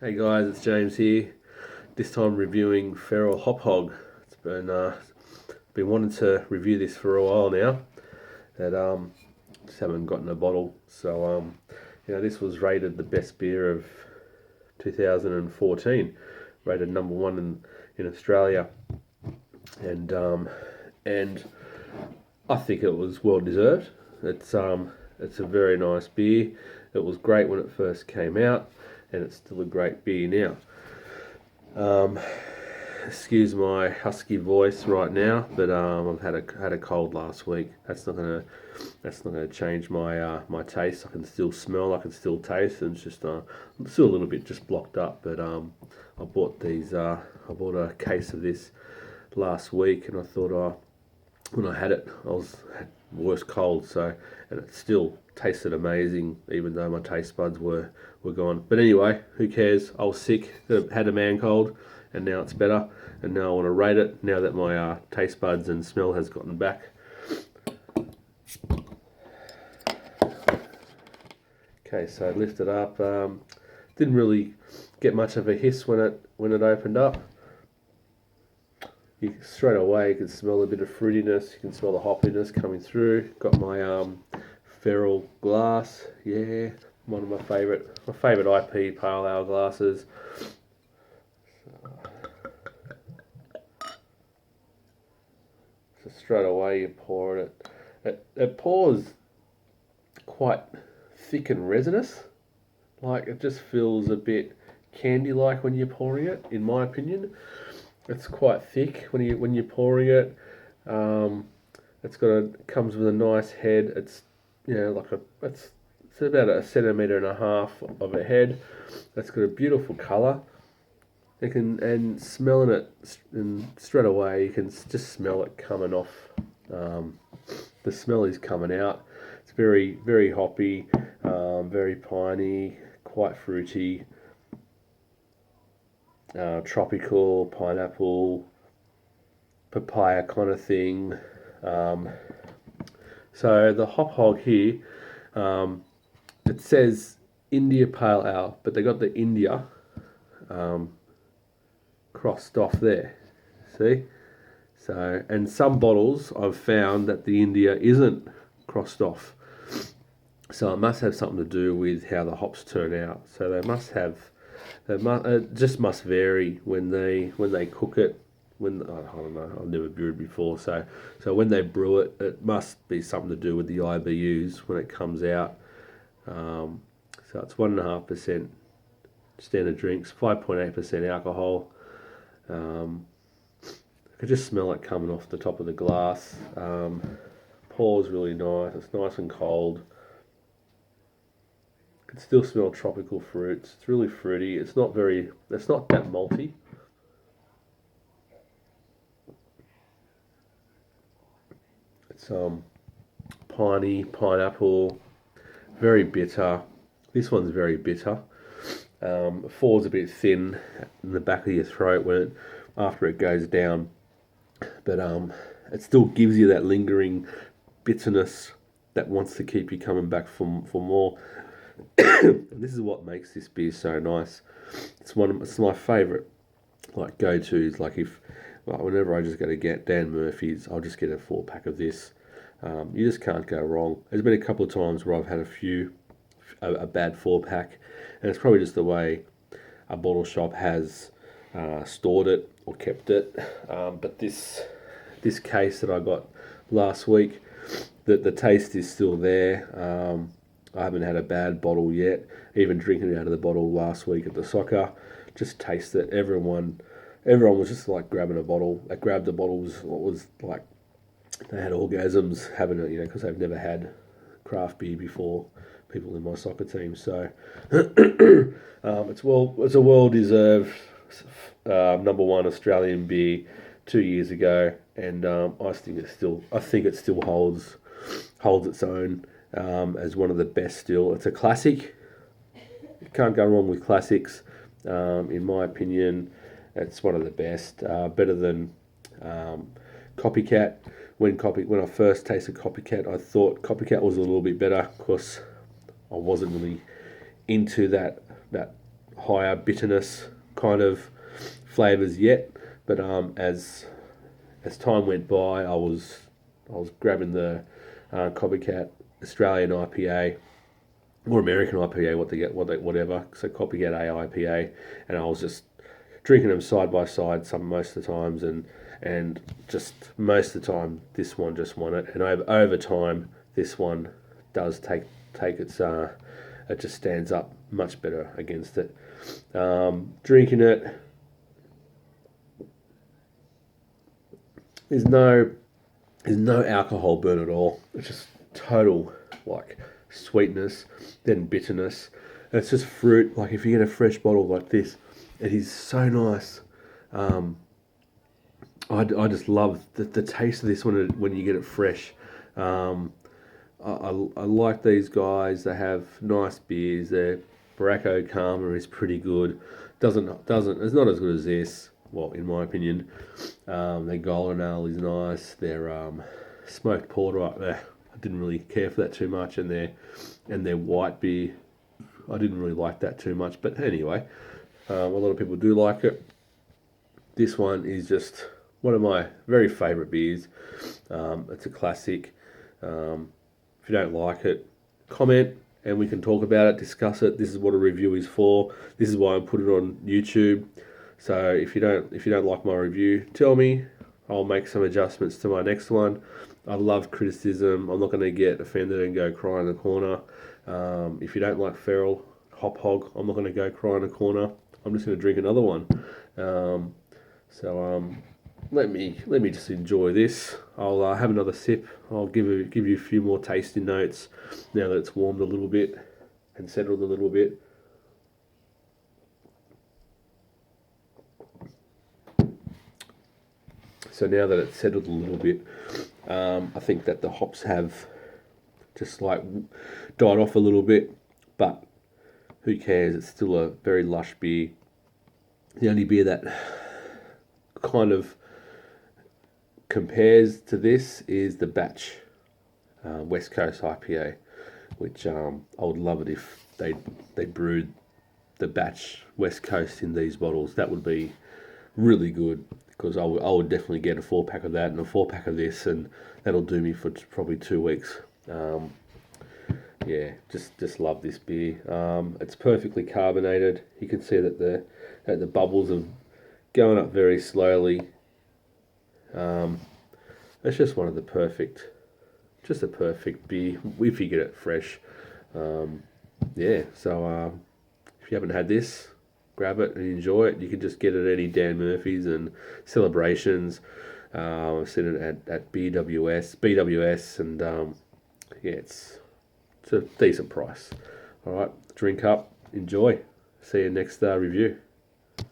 Hey guys, it's James here. This time reviewing Feral Hop Hog. It's been wanting to review this for a while now. That just haven't gotten a bottle. So this was rated the best beer of 2014, rated number one in Australia, and and I think it was well deserved. It's a very nice beer. It was great when it first came out, and it's still a great beer now. Um, Excuse my husky voice right now, but I've had a cold last week. That's not gonna change my taste. I can still smell, I can still taste, and it's just I'm still a little bit just blocked up. But I bought a case of this last week, and I thought when I had it, had worse cold. So, and it still tasted amazing, even though my taste buds were gone. But anyway, who cares? I was sick, had a man cold, and now it's better. And now I want to rate it. Now that my taste buds and smell has gotten back. Okay, so I lift it up. Didn't really get much of a hiss when it opened up. Straight away you can smell a bit of fruitiness. You can smell the hoppiness coming through. Got my feral glass. Yeah, one of my favorite IP pale ale glasses. So straight away you pour it. It pours quite thick and resinous. Like it just feels a bit candy-like when you're pouring it. In my opinion, it's quite thick when you're pouring it. Um, comes with a nice head. It's it's about a centimetre and a half of a head. It's got a beautiful colour. And smelling it, and straight away you can just smell it coming off. The smell is coming out. It's very hoppy, very piney, quite fruity, tropical, pineapple, papaya kind of thing. Um, so the Hop Hog here, it says India Pale Ale, but they got the India um, crossed off there. See? So, and some bottles I've found that the India isn't crossed off. So it must have something to do with how the hops turn out. So it just must vary when they cook it. When I don't know, I've never brewed before. So when they brew it, it must be something to do with the IBUs when it comes out. So it's 1.5% standard drinks, 5.8% alcohol. I could just smell it coming off the top of the glass. Pours really nice. It's nice and cold. Can still smell tropical fruits. It's really fruity. It's not that malty. It's piney, pineapple, very bitter. This one's very bitter. Falls a bit thin in the back of your throat after it goes down, but it still gives you that lingering bitterness that wants to keep you coming back for more. And this is what makes this beer so nice. It's my favourite go tos. Whenever I just go to get Dan Murphy's, I'll just get a 4-pack of this. You just can't go wrong. There's been a couple of times where I've had a bad 4-pack, and it's probably just the way a bottle shop has stored it or kept it. But this case that I got last week, the taste is still there. I haven't had a bad bottle yet. Even drinking it out of the bottle last week at the soccer, just taste it. Everyone was just like grabbing a bottle. They grabbed the bottles. What was like they had orgasms having it, because they've never had craft beer before. People in my soccer team, so it's a well deserved number one Australian beer 2 years ago, and I think it still holds its own as one of the best. Still, it's a classic. You can't go wrong with classics. In my opinion, it's one of the best. Better than Copycat. When I first tasted Copycat, I thought Copycat was a little bit better. Of course, I wasn't really into that higher bitterness kind of flavors yet. But as time went by, I was grabbing the copycat Australian IPA or American IPA, whatever. So copycat AIPA, and I was just drinking them side by side most of the times, and just most of the time this one just won it, and over time this one does take its it just stands up much better against it. Drinking it, there's no alcohol burn at all. It's just total like sweetness, then bitterness. It's just fruit. Like if you get a fresh bottle like this, it is so nice. I just love the taste of this when you get it fresh. I like these guys. They have nice beers. Their Baracco Karma is pretty good. Doesn't It's not as good as this. Well, in my opinion, their Golden Ale is nice. Their smoked porter, I didn't really care for that too much, and their white beer, I didn't really like that too much. But anyway, a lot of people do like it. This one is just one of my very favourite beers. It's a classic. If you don't like it, comment and we can talk about it, discuss it. This is what a review is for. This is why I put it on YouTube. So if you don't like my review, tell me. I'll make some adjustments to my next one. I love criticism. I'm not going to get offended and go cry in the corner. If you don't like Feral Hop Hog, I'm not going to go cry in the corner. I'm just going to drink another one. Let me just enjoy this. I'll have another sip. I'll give you a few more tasting notes now that it's warmed a little bit and settled a little bit. So now that it's settled a little bit, I think that the hops have just like died off a little bit, but who cares? It's still a very lush beer. The only beer that kind of compares to this is the Batch West Coast IPA, which I would love it if they brewed the Batch West Coast in these bottles. That would be really good, because I would definitely get a 4-pack of that and a 4-pack of this, and that'll do me for probably 2 weeks. Yeah, just love this beer. It's perfectly carbonated. You can see that the bubbles are going up very slowly. It's just a perfect beer if you get it fresh. Yeah, so if you haven't had this, grab it and enjoy it. You can just get it at any Dan Murphy's and Celebrations. I've seen it at BWS, and yeah, it's a decent price. All right, drink up, enjoy. See you next review.